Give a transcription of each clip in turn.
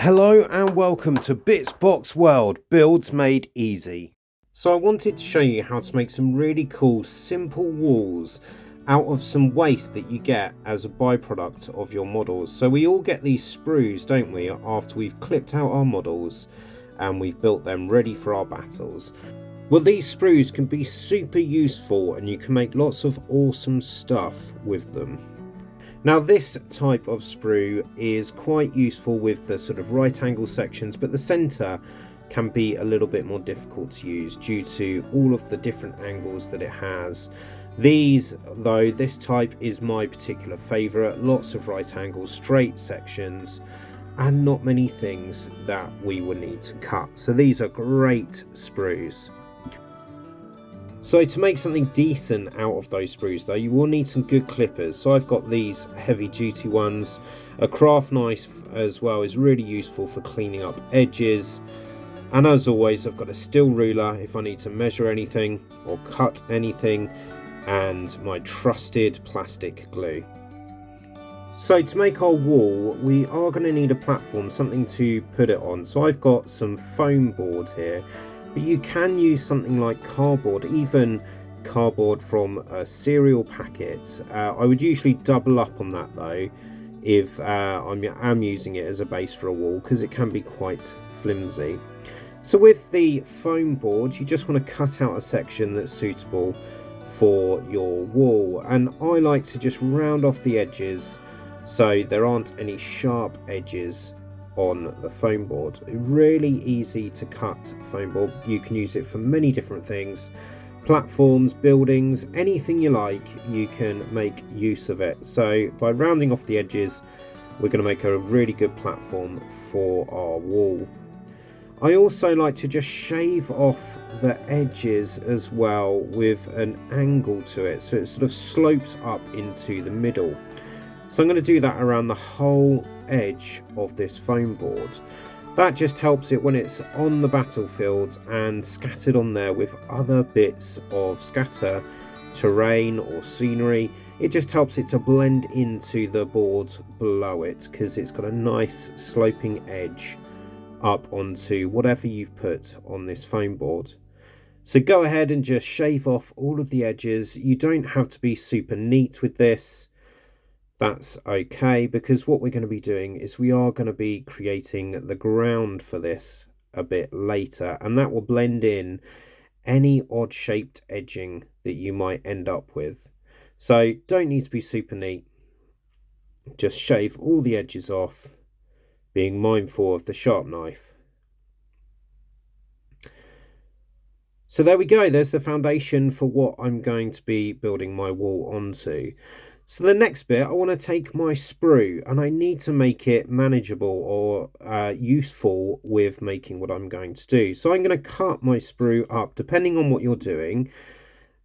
Hello and welcome to Bitsbox World, Builds Made Easy. So I wanted to show you how to make some really cool simple walls out of some waste that you get as a byproduct of your models. So we all get these sprues, don't we, after we've clipped out our models and we've built them ready for our battles. Well, these sprues can be super useful and you can make lots of awesome stuff with them. Now this type of sprue is quite useful with the sort of right angle sections, but the centre can be a little bit more difficult to use due to all of the different angles that it has. These, though, this type is my particular favourite. Lots of right angles, straight sections, and not many things that we will need to cut. So these are great sprues. So to make something decent out of those sprues though, you will need some good clippers. So I've got these heavy duty ones. A craft knife as well is really useful for cleaning up edges. And as always, I've got a steel ruler if I need to measure anything or cut anything, and my trusted plastic glue. So to make our wall, we are going to need a platform, something to put it on. So I've got some foam board here. But you can use something like cardboard, even cardboard from a cereal packet. I would usually double up on that though if I'm using it as a base for a wall, because it can be quite flimsy. So with the foam board, you just want to cut out a section that's suitable for your wall, and I like to just round off the edges so there aren't any sharp edges on the foam board. Really easy to cut foam board. You can use it for many different things, platforms, buildings, anything you like, you can make use of it. So by rounding off the edges, we're going to make a really good platform for our wall. I also like to just shave off the edges as well with an angle to it, so it sort of slopes up into the middle. So I'm going to do that around the whole edge of this foam board. That just helps it when it's on the battlefield and scattered on there with other bits of scatter terrain or scenery. It just helps it to blend into the board below it, because it's got a nice sloping edge up onto whatever you've put on this foam board. So go ahead and just shave off all of the edges. You don't have to be super neat with this. That's okay, because what we're going to be doing is we are going to be creating the ground for this a bit later, and that will blend in any odd shaped edging that you might end up with. So don't need to be super neat. Just shave all the edges off, being mindful of the sharp knife. So there we go, there's the foundation for what I'm going to be building my wall onto. So the next bit, I want to take my sprue and I need to make it manageable or useful with making what I'm going to do. So I'm going to cut my sprue up depending on what you're doing.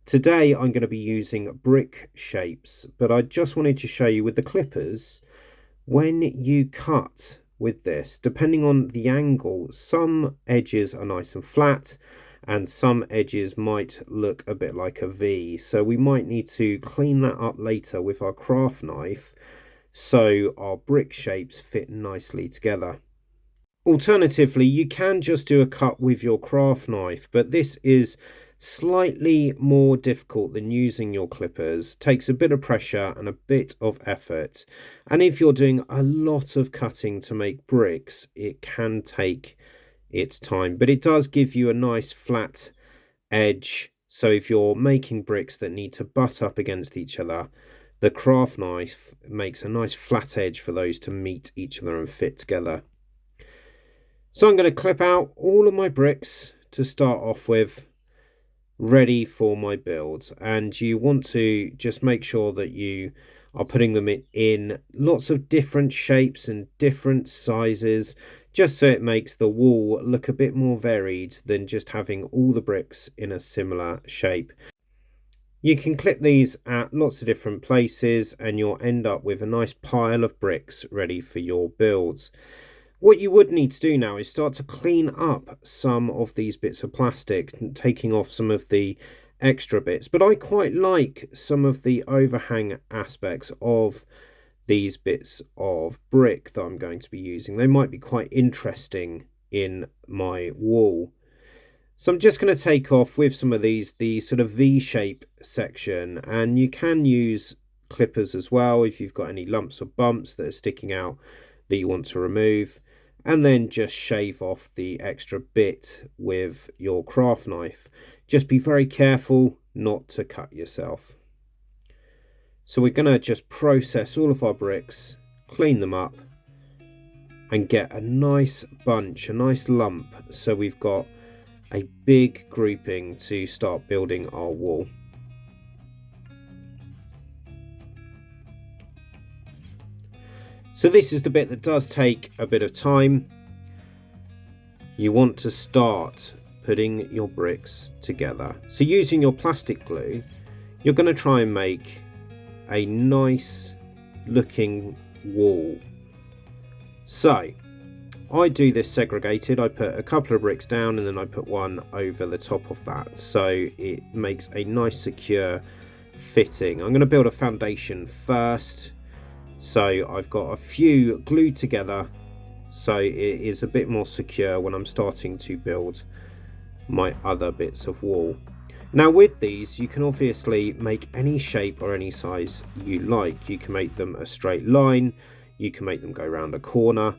Today I'm going to be using brick shapes, but I just wanted to show you with the clippers, when you cut with this, depending on the angle, some edges are nice and flat, and some edges might look a bit like a V. So we might need to clean that up later with our craft knife so our brick shapes fit nicely together. Alternatively, you can just do a cut with your craft knife, but this is slightly more difficult than using your clippers. Takes a bit of pressure and a bit of effort. And if you're doing a lot of cutting to make bricks, it can take its time, but it does give you a nice flat edge. So if you're making bricks that need to butt up against each other, the craft knife makes a nice flat edge for those to meet each other and fit together. So I'm going to clip out all of my bricks to start off with, ready for my builds. And you want to just make sure that you are putting them in lots of different shapes and different sizes, just so it makes the wall look a bit more varied than just having all the bricks in a similar shape. You can clip these at lots of different places and you'll end up with a nice pile of bricks ready for your builds. What you would need to do now is start to clean up some of these bits of plastic, taking off some of the extra bits. But I quite like some of the overhang aspects of these bits of brick that I'm going to be using. They might be quite interesting in my wall. So I'm just going to take off with some of these the sort of V-shape section, and you can use clippers as well if you've got any lumps or bumps that are sticking out that you want to remove, and then just shave off the extra bit with your craft knife. Just be very careful not to cut yourself. So we're going to just process all of our bricks, clean them up, and get a nice bunch, a nice lump, so we've got a big grouping to start building our wall. So this is the bit that does take a bit of time. You want to start putting your bricks together. So using your plastic glue, you're going to try and make a nice looking wall. So I do this segregated. I put a couple of bricks down and then I put one over the top of that, so it makes a nice secure fitting. I'm going to build a foundation first, so I've got a few glued together so it is a bit more secure when I'm starting to build my other bits of wall. Now with these, you can obviously make any shape or any size you like. You can make them a straight line, you can make them go around a corner.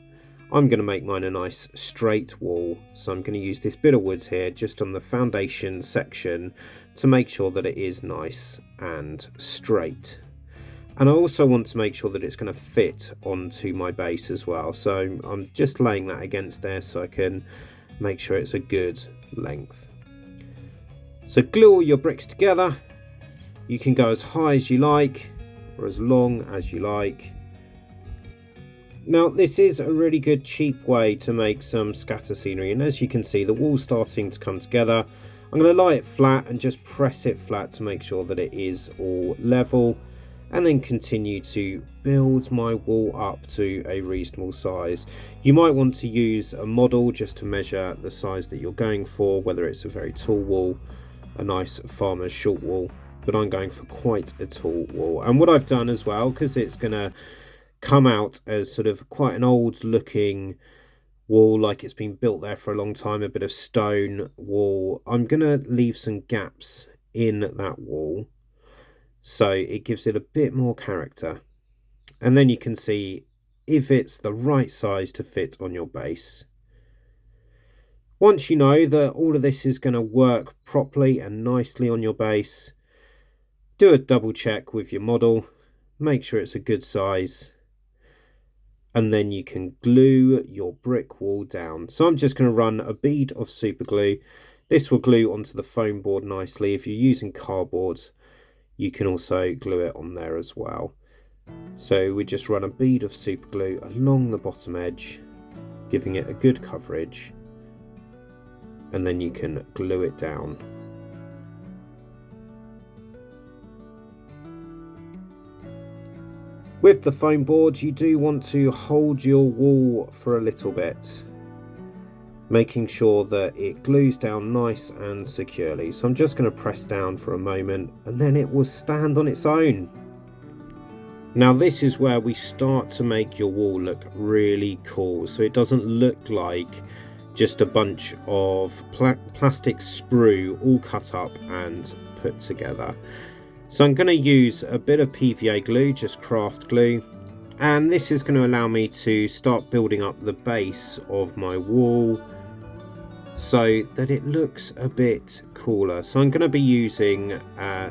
I'm going to make mine a nice straight wall, so I'm going to use this bit of wood here just on the foundation section to make sure that it is nice and straight. And I also want to make sure that it's going to fit onto my base as well, so I'm just laying that against there so I can make sure it's a good length. So glue all your bricks together. You can go as high as you like or as long as you like. Now this is a really good cheap way to make some scatter scenery, and as you can see the wall's starting to come together. I'm going to lie it flat and just press it flat to make sure that it is all level, and then continue to build my wall up to a reasonable size. You might want to use a model just to measure the size that you're going for, whether it's a very tall wall, a nice farmer's short wall, but I'm going for quite a tall wall. And what I've done as well, because it's going to come out as sort of quite an old looking wall, like it's been built there for a long time, a bit of stone wall, I'm going to leave some gaps in that wall so it gives it a bit more character. And then you can see if it's the right size to fit on your base. Once you know that all of this is going to work properly and nicely on your base, do a double check with your model, make sure it's a good size, and then you can glue your brick wall down. So I'm just going to run a bead of super glue. This will glue onto the foam board nicely. If you're using cardboard, you can also glue it on there as well. So we just run a bead of super glue along the bottom edge, giving it a good coverage, and then you can glue it down. With the foam board, you do want to hold your wall for a little bit, making sure that it glues down nice and securely. So I'm just going to press down for a moment and then it will stand on its own. Now this is where we start to make your wall look really cool, so it doesn't look like just a bunch of plastic sprue all cut up and put together. So I'm going to use a bit of PVA glue, just craft glue, and this is going to allow me to start building up the base of my wall so that it looks a bit cooler. So I'm going to be using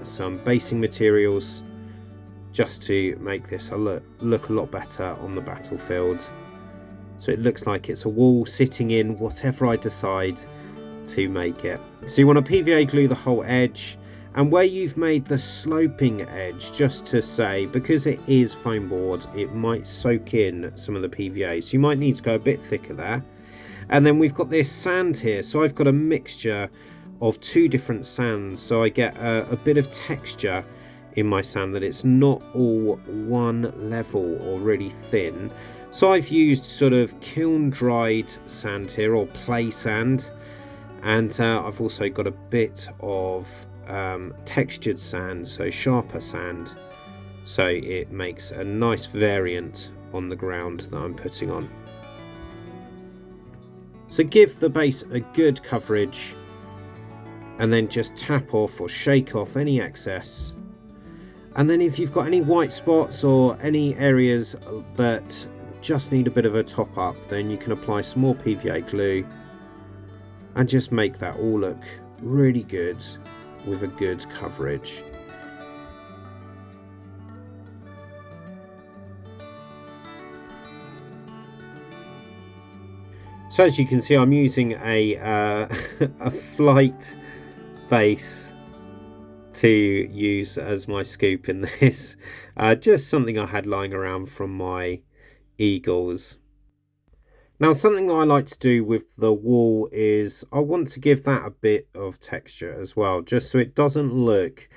some basing materials just to make this look a lot better on the battlefield. So it looks like it's a wall sitting in whatever I decide to make it. So you want to PVA glue the whole edge, and where you've made the sloping edge, just to say, because it is foam board, it might soak in some of the PVA, so you might need to go a bit thicker there. And then we've got this sand here, so I've got a mixture of two different sands, so I get a bit of texture in my sand, that it's not all one level or really thin. So I've used sort of kiln dried sand here, or play sand, and I've also got a bit of textured sand, so sharper sand, so it makes a nice variant on the ground that I'm putting on. So give the base a good coverage and then just tap off or shake off any excess. And then if you've got any white spots or any areas that just need a bit of a top up, then you can apply some more PVA glue and just make that all look really good with a good coverage. So as you can see, I'm using a a flight base to use as my scoop in this. Just something I had lying around from my eagles. Now something that I like to do with the wall is I want to give that a bit of texture as well, just so it doesn't look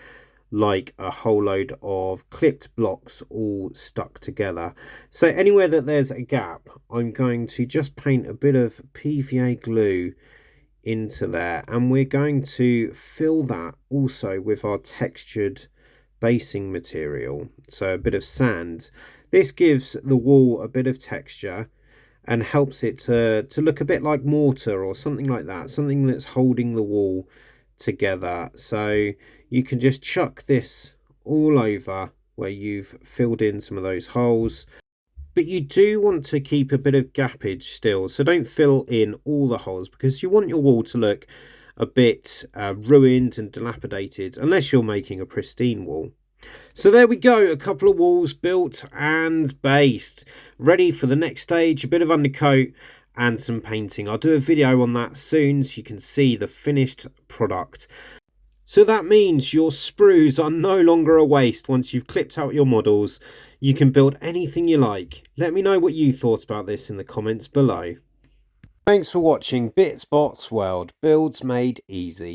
like a whole load of clipped blocks all stuck together. So anywhere that there's a gap, I'm going to just paint a bit of PVA glue into there, and we're going to fill that also with our textured basing material, so a bit of sand. This gives the wall a bit of texture and helps it to look a bit like mortar or something like that, something that's holding the wall together. So you can just chuck this all over where you've filled in some of those holes, but you do want to keep a bit of gappage still, so don't fill in all the holes because you want your wall to look a bit ruined and dilapidated unless you're making a pristine wall. So there we go, a couple of walls built and based, ready for the next stage, a bit of undercoat and some painting. I'll do a video on that soon so you can see the finished product. So that means your sprues are no longer a waste once you've clipped out your models. You can build anything you like. Let me know what you thought about this in the comments below. Thanks for watching Bits Box World, Builds Made Easy.